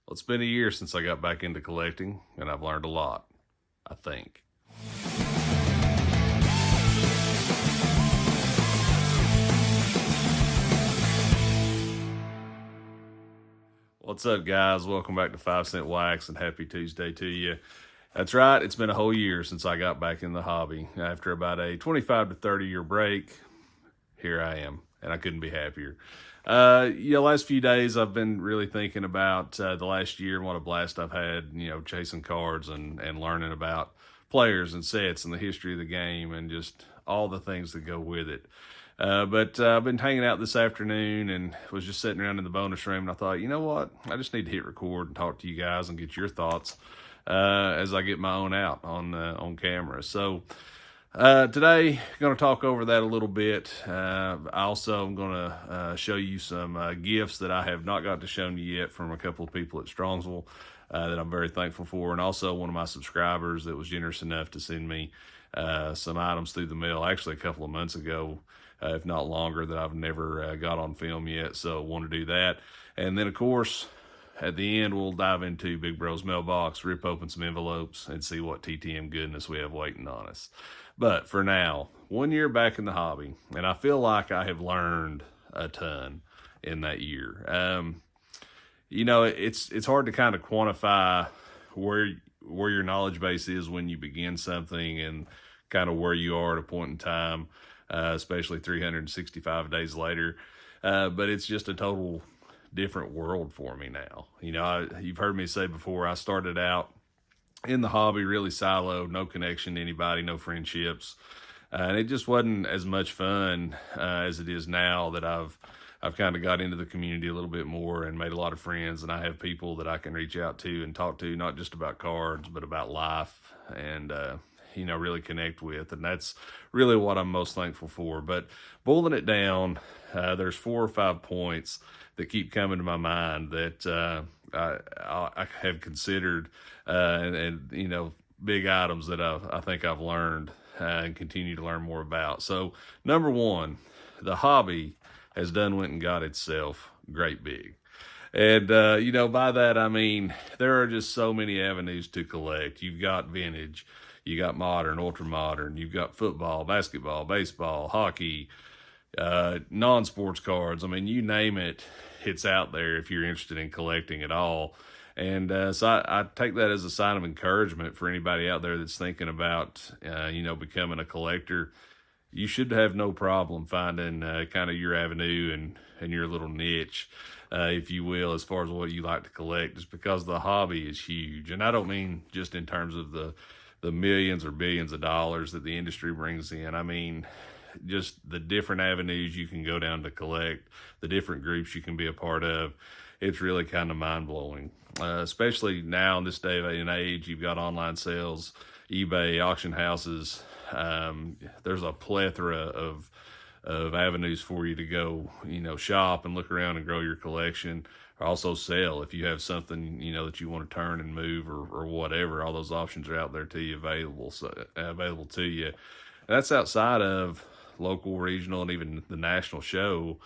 Well, it's been a year since I got back into collecting, and I've learned a lot, I think. What's up, guys? Welcome back to 5 Cent Wax, and happy Tuesday to you. That's right, it's been a whole year since I got back in the hobby. After about a 25 to 30 year break, here I am, and I couldn't be happier. Last few days I've been really thinking about the last year and what a blast I've had, chasing cards and learning about players and sets and the history of the game and just all the things that go with it. But I've been hanging out this afternoon and was just sitting around in the bonus room, and I thought, you know what? I just need to hit record and talk to you guys and get your thoughts as I get my own out on camera. So today, I'm going to talk over that a little bit. I also am going to show you some gifts that I have not got to show you yet from a couple of people at Strongsville that I'm very thankful for, and also one of my subscribers that was generous enough to send me some items through the mail, actually a couple of months ago, if not longer, that I've never got on film yet, so I want to do that. And then, of course, at the end, we'll dive into Big Bro's mailbox, rip open some envelopes, and see what TTM goodness we have waiting on us. But for now, 1 year back in the hobby, and I feel like I have learned a ton in that year. It's hard to kind of quantify where your knowledge base is when you begin something and kind of where you are at a point in time, especially 365 days later. But it's just a total different world for me now. You've heard me say before, I started out in the hobby really siloed, no connection to anybody, no friendships. And it just wasn't as much fun as it is now that I've kind of got into the community a little bit more and made a lot of friends, and I have people that I can reach out to and talk to, not just about cards, but about life and, really connect with. And that's really what I'm most thankful for. But boiling it down, there's 4 or 5 points that keep coming to my mind that I have considered and big items that I think I've learned and continue to learn more about. So number one, the hobby has went and got itself great big. And, by that, I mean, there are just so many avenues to collect. You've got vintage, you got modern, ultra modern, you've got football, basketball, baseball, hockey, non-sports cards. I mean, you name it, it's out there if you're interested in collecting at all. And so I take that as a sign of encouragement for anybody out there that's thinking about, becoming a collector. You should have no problem finding kind of your avenue and your little niche, if you will, as far as what you like to collect, just because the hobby is huge. And I don't mean just in terms of the millions or billions of dollars that the industry brings in. I mean, just the different avenues you can go down to collect, the different groups you can be a part of. It's really kind of mind-blowing, especially now in this day and age. You've got online sales, eBay, auction houses. There's a plethora of avenues for you to go, shop and look around and grow your collection, or also sell if you have something, that you want to turn and move or whatever. All those options are out there to you, available to you. That's outside of local, regional, and even the national show.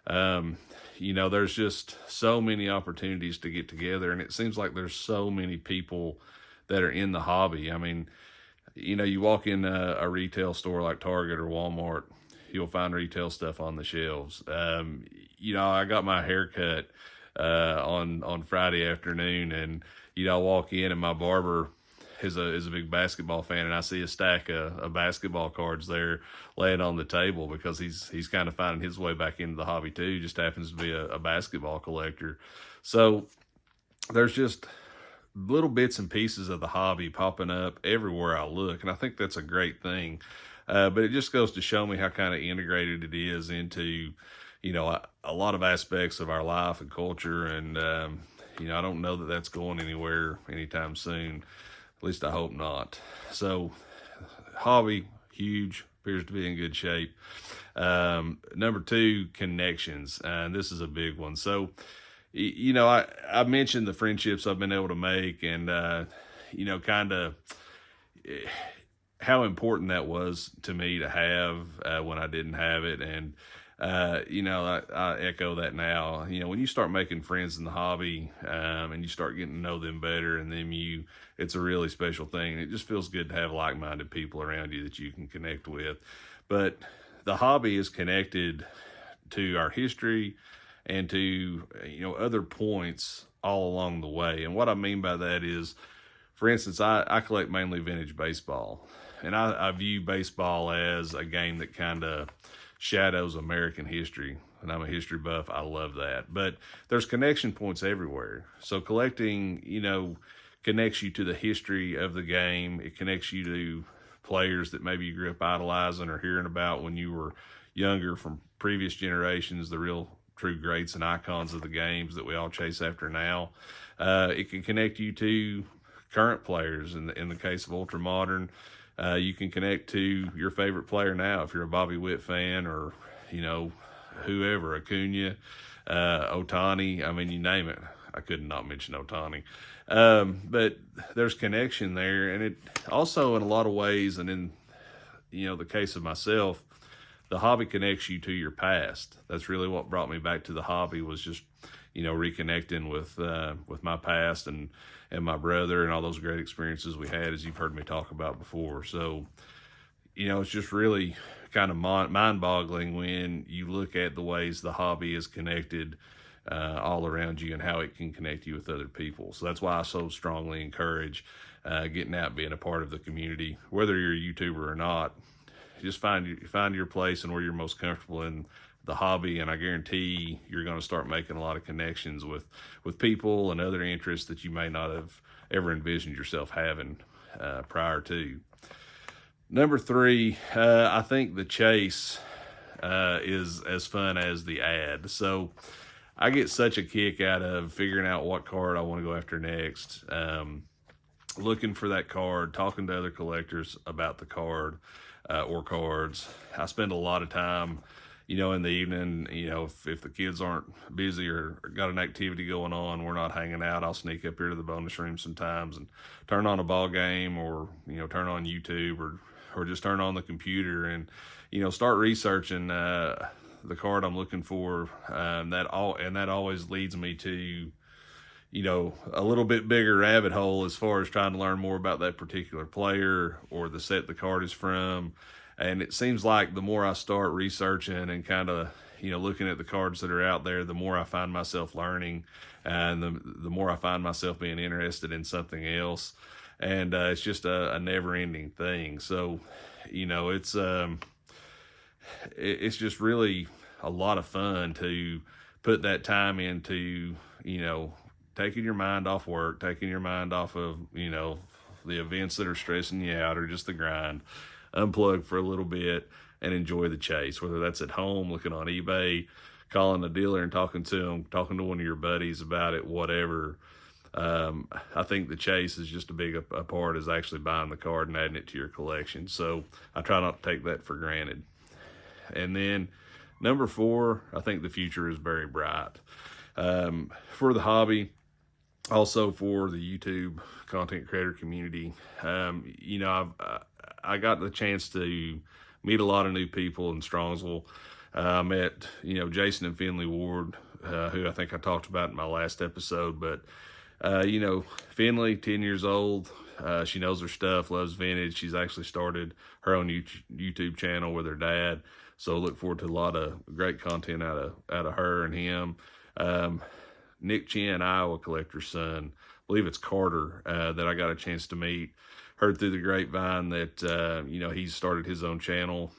There's just so many opportunities to get together, and it seems like there's so many people that are in the hobby. I mean, you walk in a retail store like Target or Walmart, you'll find retail stuff on the shelves. I got my hair cut on Friday afternoon, and I walk in and my barber is a big basketball fan, and I see a stack of basketball cards there laying on the table because he's kind of finding his way back into the hobby too. Just happens to be a basketball collector. So there's just little bits and pieces of the hobby popping up everywhere I look, and I think that's a great thing. But it just goes to show me how kind of integrated it is into, a lot of aspects of our life and culture. And, I don't know that that's going anywhere anytime soon. At least I hope not. So hobby, huge, appears to be in good shape. Number 2, connections. And this is a big one. So, I mentioned the friendships I've been able to make and, kind of how important that was to me to have when I didn't have it. And I echo that now. When you start making friends in the hobby, and you start getting to know them better, and then it's a really special thing. It just feels good to have like-minded people around you that you can connect with. But the hobby is connected to our history and to, other points all along the way. And what I mean by that is, for instance, I collect mainly vintage baseball, and I view baseball as a game that kind of shadows American history. And I'm a history buff. I love that. But there's connection points everywhere. So collecting, connects you to the history of the game. It connects you to players that maybe you grew up idolizing or hearing about when you were younger from previous generations, the real true greats and icons of the games that we all chase after now. It can connect you to current players. In the case of ultra modern, you can connect to your favorite player now if you're a Bobby Witt fan, or whoever, Acuna, Ohtani. I mean, you name it. I could not mention Ohtani. But there's connection there, and it also, in a lot of ways, and in the case of myself, the hobby connects you to your past. That's really what brought me back to the hobby, was just reconnecting with my past and my brother and all those great experiences we had, as you've heard me talk about before. So it's just really kind of mind-boggling when you look at the ways the hobby is connected all around you and how it can connect you with other people. So that's why I so strongly encourage getting out, being a part of the community, whether you're a YouTuber or not. Just find your place and where you're most comfortable in the hobby, and I guarantee you're going to start making a lot of connections with people and other interests that you may not have ever envisioned yourself having prior to. Number 3, I think the chase is as fun as the ad. So I get such a kick out of figuring out what card I want to go after next, looking for that card, talking to other collectors about the card or cards. I spend a lot of time, in the evening, if the kids aren't busy or got an activity going on, we're not hanging out, I'll sneak up here to the bonus room sometimes and turn on a ball game, or, turn on YouTube, or just turn on the computer and, start researching the card I'm looking for. That always leads me to, a little bit bigger rabbit hole as far as trying to learn more about that particular player or the set the card is from. And it seems like the more I start researching and kind of, looking at the cards that are out there, the more I find myself learning, and the more I find myself being interested in something else. And it's just a never-ending thing. So, it's just really a lot of fun to put that time into, taking your mind off work, taking your mind off of, the events that are stressing you out, or just the grind. Unplug for a little bit and enjoy the chase, whether that's at home, looking on eBay, calling a dealer and talking to them, talking to one of your buddies about it, whatever. I think the chase is just a big a part is actually buying the card and adding it to your collection. So I try not to take that for granted. And then number 4, I think the future is very bright for the hobby. Also for the YouTube content creator community. I got the chance to meet a lot of new people in Strongsville. I met, Jason and Finley Ward, who I think I talked about in my last episode. But, Finley, 10 years old. She knows her stuff, loves vintage. She's actually started her own YouTube channel with her dad. So look forward to a lot of great content out of her and him. Nick Chin, Iowa collector's son, I believe it's Carter, that I got a chance to meet. Heard through the grapevine that, he's started his own channel.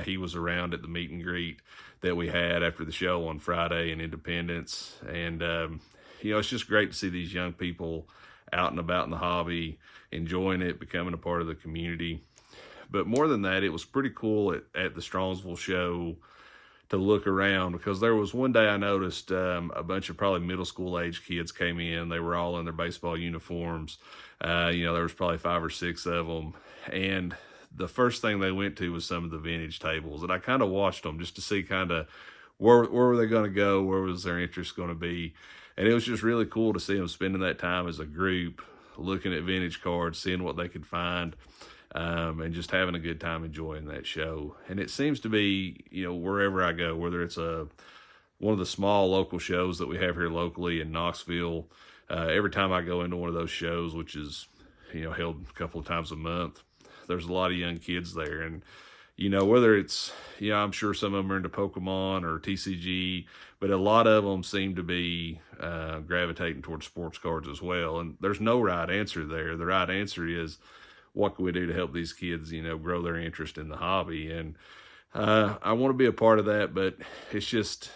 He was around at the meet and greet that we had after the show on Friday in Independence. And, it's just great to see these young people out and about in the hobby, enjoying it, becoming a part of the community. But more than that, it was pretty cool at the Strongsville show to look around, because there was one day I noticed a bunch of probably middle school age kids came in. They were all in their baseball uniforms. There was probably 5 or 6 of them. And the first thing they went to was some of the vintage tables. And I kind of watched them just to see kind of where were they going to go, where was their interest going to be. And it was just really cool to see them spending that time as a group, looking at vintage cards, seeing what they could find. and just having a good time enjoying that show. And it seems to be, wherever I go, whether it's one of the small local shows that we have here locally in Knoxville, every time I go into one of those shows, which is, held a couple of times a month, there's a lot of young kids there. And, whether it's, I'm sure some of them are into Pokemon or TCG, but a lot of them seem to be gravitating towards sports cards as well. And there's no right answer there. The right answer is, what can we do to help these kids, grow their interest in the hobby? And I want to be a part of that, but it's just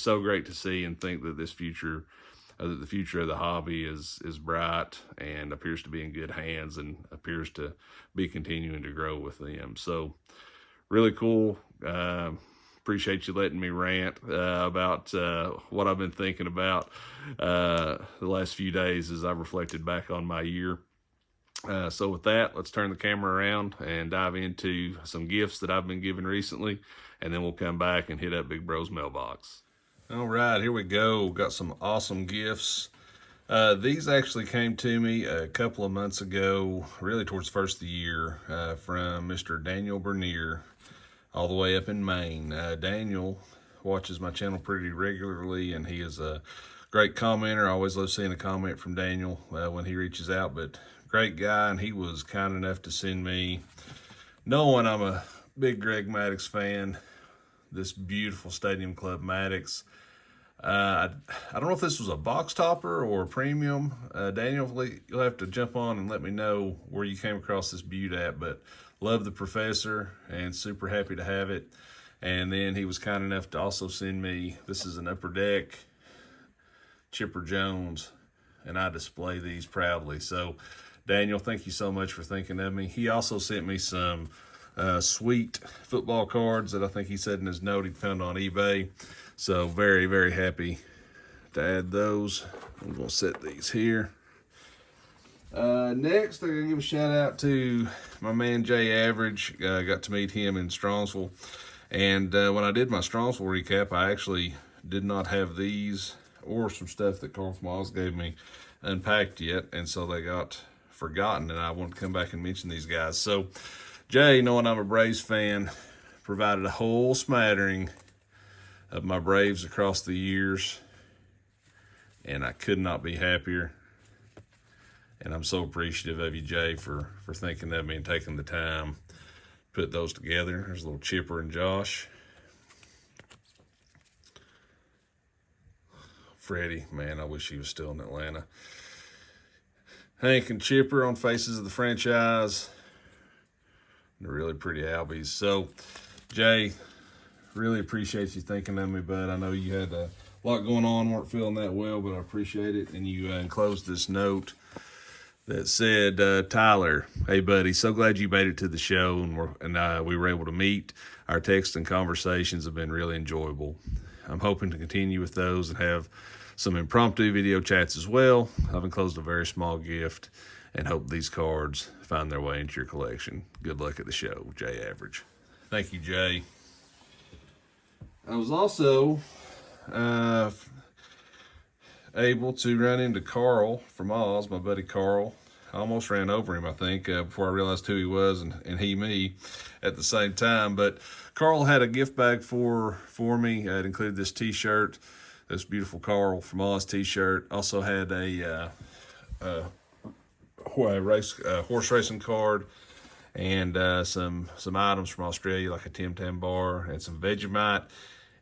so great to see and think that this future, that the future of the hobby is bright and appears to be in good hands and appears to be continuing to grow with them. So really cool. Appreciate you letting me rant about what I've been thinking about the last few days as I've reflected back on my year. So with that, let's turn the camera around and dive into some gifts that I've been given recently, and then we'll come back and hit up Big Bro's mailbox. All right, here we go. Got some awesome gifts. These actually came to me a couple of months ago, really towards the first of the year, from Mr. Daniel Bernier, all the way up in Maine. Daniel watches my channel pretty regularly, and he is a great commenter. I always love seeing a comment from Daniel when he reaches out, but great guy, and he was kind enough to send me, knowing I'm a big Greg Maddux fan, this beautiful Stadium Club Maddux. I don't know if this was a box topper or a premium. Daniel, you'll have to jump on and let me know where you came across this beaut at, but love the Professor and super happy to have it. And then he was kind enough to also send me, this is an Upper Deck Chipper Jones, and I display these proudly. So Daniel, thank you so much for thinking of me. He also sent me some sweet football cards that I think he said in his note he'd found on eBay. So very, very happy to add those. I'm going to set these here. Next, I'm going to give a shout out to my man Jay Average. Got to meet him in Strongsville. And when I did my Strongsville recap, I actually did not have these or some stuff that Carl from Oz gave me unpacked yet. And so they got forgotten, and I want to come back and mention these guys. So Jay, knowing I'm a Braves fan, provided a whole smattering of my Braves across the years, and I could not be happier. And I'm so appreciative of you, Jay, for thinking of me and taking the time to put those together. There's a little Chipper and Josh. Freddie, man, I wish he was still in Atlanta. Hank and Chipper on Faces of the Franchise. They're really pretty Albies. So, Jay, really appreciate you thinking of me, bud. I know you had a lot going on, weren't feeling that well, but I appreciate it. And you enclosed this note that said, Tyler, hey, buddy, so glad you made it to the show, and we were able to meet. Our texts and conversations have been really enjoyable. I'm hoping to continue with those and have some impromptu video chats as well. I've enclosed a very small gift and hope these cards find their way into your collection. Good luck at the show, Jay Average. Thank you, Jay. I was also able to run into Carl from Oz, my buddy Carl. I almost ran over him, I think, before I realized who he was and he me at the same time. But Carl had a gift bag for me. It included this t-shirt, this beautiful Carl from Oz t-shirt. Also had a horse racing card and some items from Australia, like a Tim Tam bar and some Vegemite.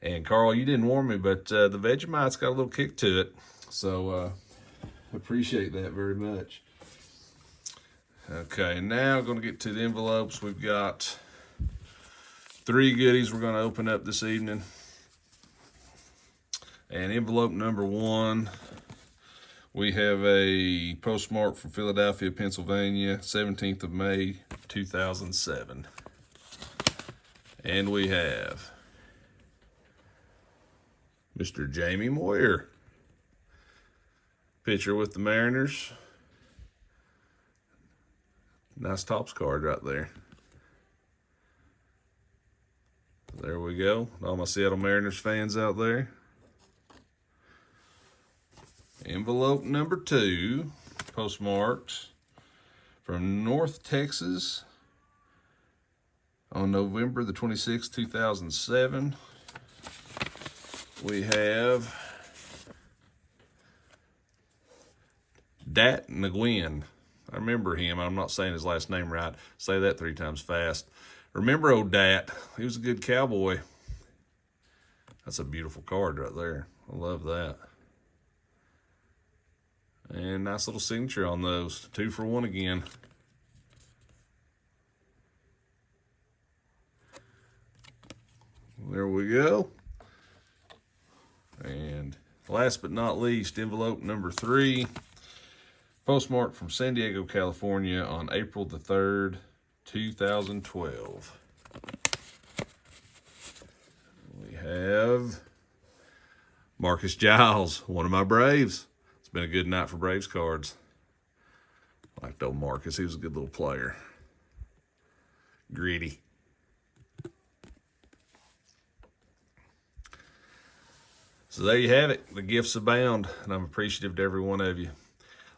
And Carl, you didn't warn me, but the Vegemite's got a little kick to it. So appreciate that very much. Okay, now going to get to the envelopes. We've got 3 goodies we're going to open up this evening. And envelope number 1, we have a postmark from Philadelphia, Pennsylvania, 17th of May, 2007. And we have Mr. Jamie Moyer, pitcher with the Mariners. Nice Topps card right there. There we go. All my Seattle Mariners fans out there. Envelope number 2, postmarked from North Texas, On November the 26th, 2007, we have Dat Nguyen. I remember him. I'm not saying his last name right. Say that 3 times fast. Remember old Dat. He was a good cowboy. That's a beautiful card right there. I love that. And nice little signature on those. 2 for 1 again. There we go. And last but not least, envelope number 3. Postmarked from San Diego, California on April the 3rd, 2012. We have Marcus Giles, one of my Braves. It's been a good night for Braves cards. I liked old Marcus. He was a good little player. Gritty. So there you have it. The gifts abound, and I'm appreciative to every one of you.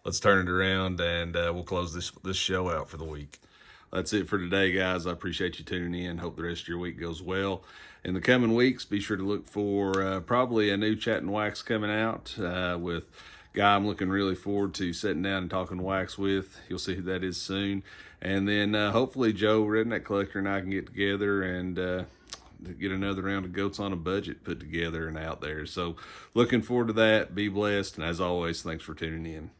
Let's turn it around, and we'll close this show out for the week. That's it for today, guys. I appreciate you tuning in. Hope the rest of your week goes well. In the coming weeks, be sure to look for probably a new Chatting Wax coming out with a guy I'm looking really forward to sitting down and talking wax with. You'll see who that is soon. And then hopefully Joe, Redneck Collector, and I can get together and get another round of Goats on a Budget put together and out there. So looking forward to that. Be blessed. And as always, thanks for tuning in.